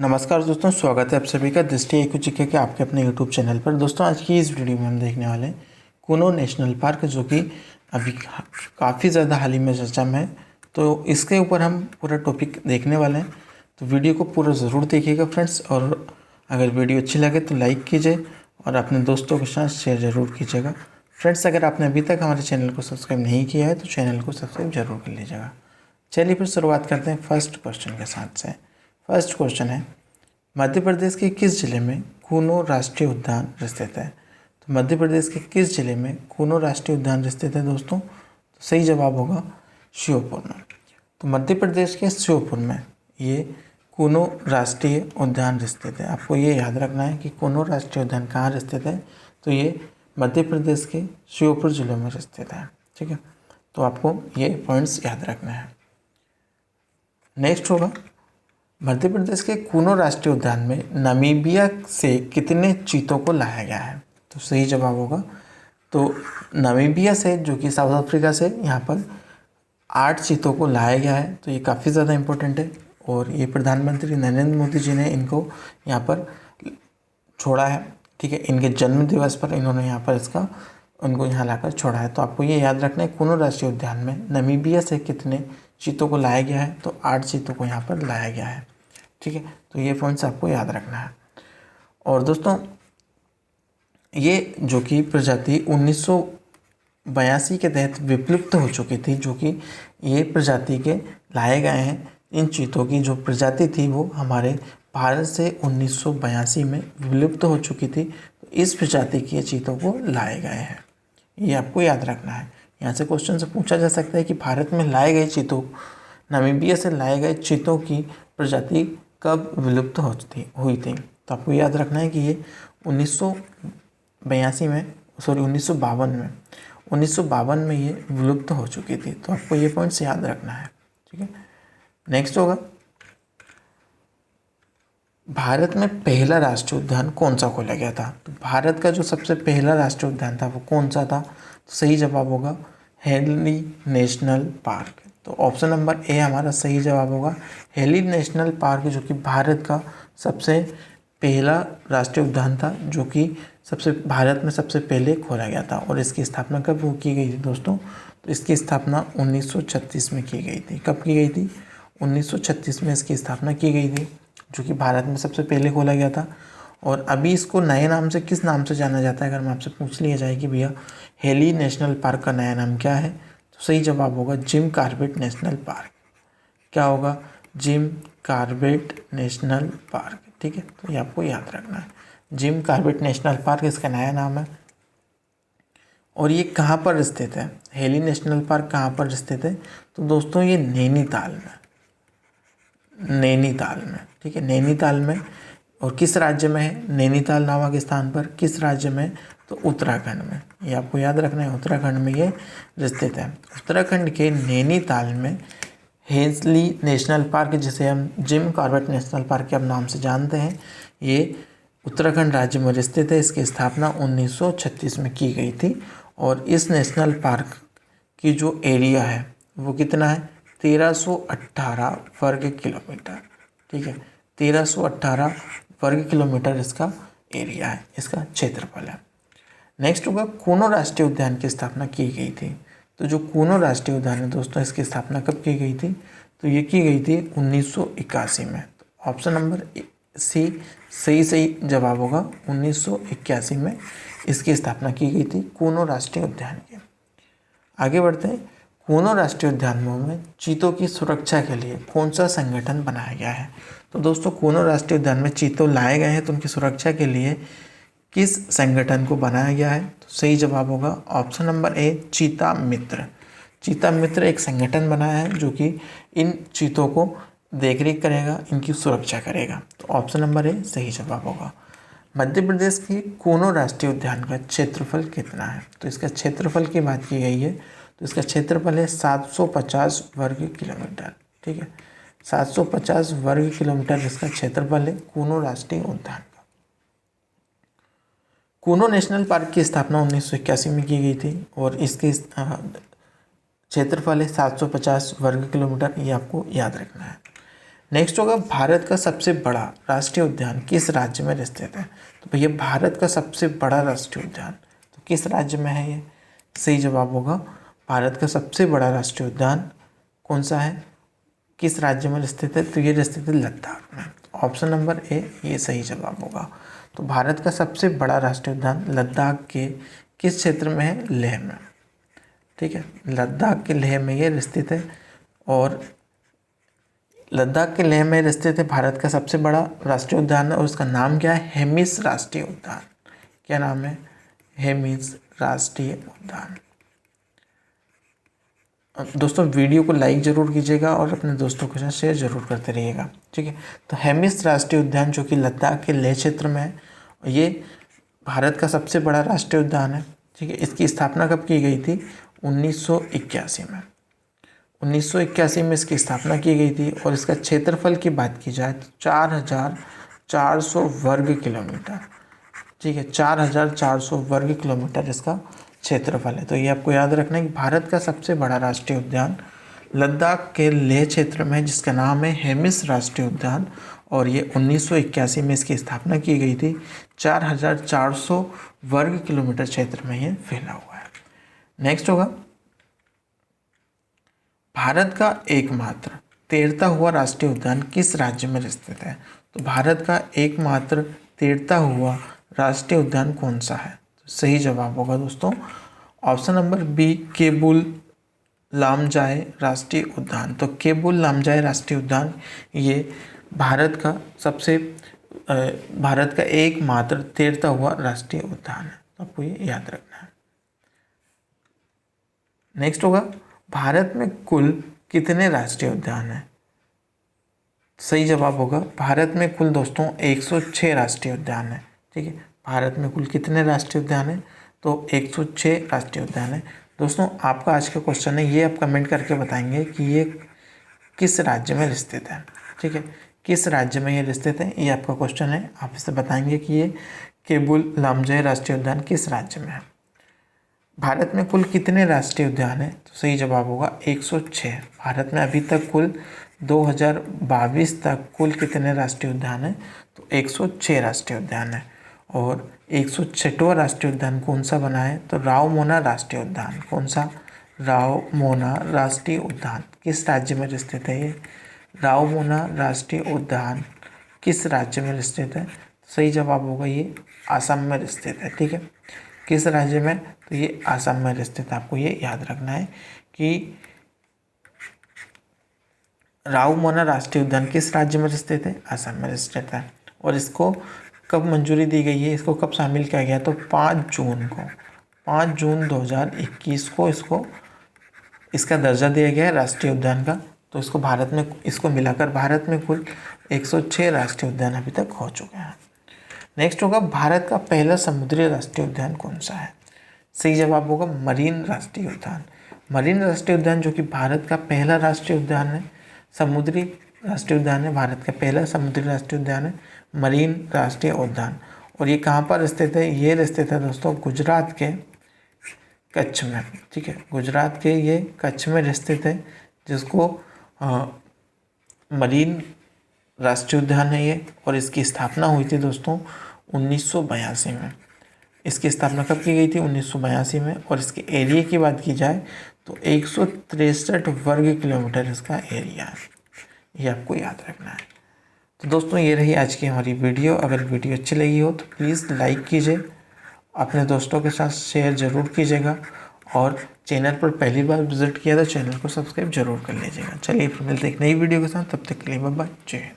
नमस्कार दोस्तों, स्वागत है आप सभी का दृष्टि एकुजीके के आपके अपने यूट्यूब चैनल पर। दोस्तों आज की इस वीडियो में हम देखने वाले हैं कूनो नेशनल पार्क, जो कि अभी काफ़ी ज़्यादा हाल ही में चर्चा में है। तो इसके ऊपर हम पूरा टॉपिक देखने वाले हैं, तो वीडियो को पूरा ज़रूर देखिएगा फ्रेंड्स। और अगर वीडियो अच्छी लगे तो लाइक कीजिए और अपने दोस्तों के साथ शेयर ज़रूर कीजिएगा। फ्रेंड्स, अगर आपने अभी तक हमारे चैनल को सब्सक्राइब नहीं किया है तो चैनल को सब्सक्राइब जरूर कर लीजिएगा। चलिए फिर शुरुआत करते हैं फर्स्ट क्वेश्चन के साथ से। फर्स्ट क्वेश्चन है, मध्य प्रदेश के किस जिले में कूनो राष्ट्रीय उद्यान स्थित है? तो मध्य प्रदेश के किस जिले में कूनो राष्ट्रीय उद्यान स्थित है दोस्तों? तो सही जवाब होगा श्योपुर में। तो मध्य प्रदेश के श्योपुर में ये कूनो राष्ट्रीय उद्यान स्थित है। आपको ये याद रखना है कि कूनो राष्ट्रीय उद्यान कहाँ स्थित है, तो ये मध्य प्रदेश के श्योपुर जिले में स्थित है। ठीक है, तो आपको ये पॉइंट्स याद रखना है। नेक्स्ट होगा, मध्य प्रदेश के कूनो राष्ट्रीय उद्यान में नामीबिया से कितने चीतों को लाया गया है? तो सही जवाब होगा, तो नामीबिया से, जो कि साउथ अफ्रीका से, यहाँ पर 8 चीतों को लाया गया है। तो ये काफ़ी ज़्यादा इम्पोर्टेंट है और ये प्रधानमंत्री नरेंद्र मोदी जी ने इनको यहाँ पर छोड़ा है। ठीक है, इनके जन्म दिवस पर इन्होंने यहाँ पर उनको यहाँ लाकर छोड़ा है। तो आपको ये याद रखना है, कूनो राष्ट्रीय उद्यान में नामीबिया से कितने चीतों को लाया गया है? तो 8 चीतों को यहाँ पर लाया गया है। ठीक है, तो ये पॉइंट्स आपको याद रखना है। और दोस्तों, ये जो कि प्रजाति 1982 के तहत विलुप्त हो चुकी थी, जो कि ये प्रजाति के लाए गए हैं। इन चीतों की जो प्रजाति थी वो हमारे भारत से 1982 में विलुप्त हो चुकी थी। तो इस प्रजाति के चीतों को लाए गए हैं, ये आपको याद रखना है। यहाँ से क्वेश्चन से पूछा जा सकता है कि भारत में लाए गए चीतों, नामीबिया से लाए गए चीतों की प्रजाति कब विलुप्त हुई थी? तो आपको याद रखना है कि ये 1952 में ये विलुप्त हो चुकी थी। तो आपको ये पॉइंट्स याद रखना है। ठीक है, नेक्स्ट होगा, भारत में पहला राष्ट्रीय उद्यान कौन सा खोला गया था? तो भारत का जो सबसे पहला राष्ट्रीय उद्यान था वो कौन सा था? तो सही जवाब होगा हेली नेशनल पार्क। तो ऑप्शन नंबर ए हमारा सही जवाब होगा, हेली नेशनल पार्क, जो कि भारत का सबसे पहला राष्ट्रीय उद्यान था, जो कि भारत में सबसे पहले खोला गया था। और इसकी स्थापना कब की गई थी दोस्तों? तो इसकी स्थापना 1936 में की गई थी। कब की गई थी? 1936 में इसकी स्थापना की गई थी, जो कि भारत में सबसे पहले खोला गया था। और अभी इसको नए नाम से किस नाम से जाना जाता है? अगर मैं आपसे पूछ लिया जाए कि भैया हेली नेशनल पार्क का नया नाम क्या है, तो सही जवाब होगा जिम कॉर्बेट नेशनल पार्क। क्या होगा? Jim Corbett national park. ठीक है, तो ये आपको याद रखना है, जिम कॉर्बेट नेशनल पार्क इसका नया नाम है। और ये कहाँ पर स्थित है? हेली नेशनल पार्क कहाँ पर स्थित है? तो दोस्तों ये नैनीताल में। ठीक है, नैनीताल में। और किस राज्य में है नैनीताल नामक स्थान पर? किस राज्य में? तो उत्तराखंड में। ये आपको याद रखना है, उत्तराखंड में ये स्थित है। उत्तराखंड के नैनीताल में हेली नेशनल पार्क, जिसे हम जिम कॉर्बेट नेशनल पार्क के अब नाम से जानते हैं, ये उत्तराखंड राज्य में स्थित है। इसकी स्थापना 1936 में की गई थी। और इस नेशनल पार्क की जो एरिया है वो कितना है? 1318 वर्ग किलोमीटर। ठीक है, 1318 वर्ग किलोमीटर इसका एरिया है, इसका क्षेत्रफल है। नेक्स्ट होगा, कूनो राष्ट्रीय उद्यान की स्थापना की गई थी। तो जो कूनो राष्ट्रीय उद्यान है दोस्तों, इसकी स्थापना कब की गई थी? तो ये की गई थी 1981 में। तो ऑप्शन नंबर सी सही जवाब होगा, 1981 में इसकी स्थापना की गई थी कूनो राष्ट्रीय उद्यान की। आगे बढ़ते हैं, कूनो राष्ट्रीय उद्यानों में चीतों की सुरक्षा के लिए कौन सा संगठन बनाया गया है? तो दोस्तों, कूनो राष्ट्रीय उद्यान में चीतों लाए गए हैं, तो उनकी सुरक्षा के लिए किस संगठन को बनाया गया है? तो सही जवाब होगा ऑप्शन नंबर ए, चीता मित्र। चीता मित्र एक संगठन बनाया है जो कि इन चीतों को देखरेख करेगा, इनकी सुरक्षा करेगा। तो ऑप्शन नंबर ए सही जवाब होगा। मध्य प्रदेश के कूनो राष्ट्रीय उद्यान का क्षेत्रफल कितना है? तो इसका क्षेत्रफल की बात की गई है, तो इसका क्षेत्रफल है 750 वर्ग किलोमीटर। ठीक है, 750 वर्ग किलोमीटर इसका क्षेत्रफल है कूनो राष्ट्रीय उद्यान का। कूनो नेशनल पार्क की स्थापना 1981 में की गई थी और इसके क्षेत्रफल है 750 वर्ग किलोमीटर। ये आपको याद रखना है। नेक्स्ट होगा भारत का सबसे बड़ा राष्ट्रीय उद्यान किस राज्य में स्थित है। तो भैया भारत का सबसे बड़ा राष्ट्रीय उद्यान तो किस राज्य में है ये, सही जवाब होगा भारत का सबसे बड़ा राष्ट्रीय उद्यान कौन सा है, किस राज्य में स्थित है, तो ये स्थित है लद्दाख में। ऑप्शन नंबर ए ये सही जवाब होगा। तो भारत का सबसे बड़ा राष्ट्रीय उद्यान लद्दाख के किस क्षेत्र में है, लेह में। ठीक है, लद्दाख के लेह में ये स्थित है और लद्दाख के लेह में स्थित है भारत का सबसे बड़ा राष्ट्रीय उद्यान है और उसका नाम क्या है, हेमिस राष्ट्रीय उद्यान। क्या नाम है, हेमिस राष्ट्रीय उद्यान। दोस्तों वीडियो को लाइक ज़रूर कीजिएगा और अपने दोस्तों के साथ शेयर ज़रूर करते रहिएगा। ठीक है, तो हेमिस राष्ट्रीय उद्यान जो कि लद्दाख के लेह क्षेत्र में है, ये भारत का सबसे बड़ा राष्ट्रीय उद्यान है। ठीक है, इसकी स्थापना कब की गई थी, 1981 में। 1981 में इसकी स्थापना की गई थी और इसका क्षेत्रफल की बात की जाए तो 4,400 वर्ग किलोमीटर। ठीक है, 4,400 वर्ग किलोमीटर इसका क्षेत्रफल है। तो ये आपको याद रखना है कि भारत का सबसे बड़ा राष्ट्रीय उद्यान लद्दाख के लेह क्षेत्र में जिसका नाम है हेमिस राष्ट्रीय उद्यान और ये 1981 में इसकी स्थापना की गई थी। 4,400 वर्ग किलोमीटर क्षेत्र में ये फैला हुआ है। नेक्स्ट होगा भारत का एकमात्र तैरता हुआ राष्ट्रीय उद्यान किस राज्य में स्थित है। तो भारत का एकमात्र तैरता हुआ राष्ट्रीय उद्यान कौन सा है, तो सही जवाब होगा दोस्तों ऑप्शन नंबर बी केबुल लामजाय राष्ट्रीय उद्यान। तो केबुल लामजाय राष्ट्रीय उद्यान ये भारत का एकमात्र तैरता हुआ राष्ट्रीय उद्यान है। तो आपको ये याद रखना है। नेक्स्ट होगा भारत में कुल कितने राष्ट्रीय उद्यान हैं। सही जवाब होगा भारत में कुल दोस्तों 106 राष्ट्रीय उद्यान है। ठीक है, भारत में कुल कितने राष्ट्रीय उद्यान हैं, तो 106 राष्ट्रीय उद्यान है। दोस्तों आपका आज का क्वेश्चन है, ये आप कमेंट करके बताएंगे कि ये किस राज्य में स्थित है। ठीक है, किस राज्य में ये स्थित है, ये आपका क्वेश्चन है। आप इसे बताएंगे कि ये केबुल लामजाय राष्ट्रीय उद्यान किस राज्य में है। भारत में कुल कितने राष्ट्रीय उद्यान हैं, तो सही जवाब होगा 106। भारत में अभी तक कुल 2022 तक कुल कितने राष्ट्रीय उद्यान हैं, तो 106 राष्ट्रीय उद्यान है। और 106वां राष्ट्रीय उद्यान कौन सा बना है, तो रावमोना राष्ट्रीय उद्यान। कौन सा, रावमोना राष्ट्रीय उद्यान किस राज्य में स्थित है ये, रावमोना राष्ट्रीय उद्यान किस राज्य में स्थित है, सही जवाब होगा ये असम में स्थित है। ठीक है, किस राज्य में, तो ये असम में स्थित है। आपको ये याद रखना है कि रावमोना राष्ट्रीय उद्यान किस राज्य में स्थित है, असम में स्थित है। और इसको कब मंजूरी दी गई है, इसको कब शामिल किया गया, तो 5 जून 2021 को इसका दर्जा दिया गया है राष्ट्रीय उद्यान का। तो इसको भारत में, इसको मिलाकर भारत में कुल 106 राष्ट्रीय उद्यान अभी तक हो चुके हैं। नेक्स्ट होगा भारत का पहला समुद्री राष्ट्रीय उद्यान कौन सा है। सही जवाब होगा मरीन राष्ट्रीय उद्यान। मरीन राष्ट्रीय उद्यान जो कि भारत का पहला राष्ट्रीय उद्यान है, समुद्री राष्ट्रीय उद्यान है, भारत का पहला समुद्री राष्ट्रीय उद्यान है मरीन राष्ट्रीय उद्यान। और ये कहाँ पर स्थित है, ये स्थित है दोस्तों गुजरात के कच्छ में। ठीक है, गुजरात के ये कच्छ में स्थित है, जिसको मरीन राष्ट्रीय उद्यान है ये। और इसकी स्थापना हुई थी दोस्तों 1982 में। इसकी स्थापना कब की गई थी, 1982 में। और इसके एरिया की बात की जाए तो 163 वर्ग किलोमीटर इसका एरिया है। ये आपको याद रखना है। तो दोस्तों ये रही आज की हमारी वीडियो। अगर वीडियो अच्छी लगी हो तो प्लीज़ लाइक कीजिए, अपने दोस्तों के साथ शेयर ज़रूर कीजिएगा और चैनल पर पहली बार विजिट किया तो चैनल को सब्सक्राइब जरूर कर लीजिएगा। चलिए फिर मिलते हैं एक नई वीडियो के साथ, तब तक के लिए बाय बाय, जय हिंद।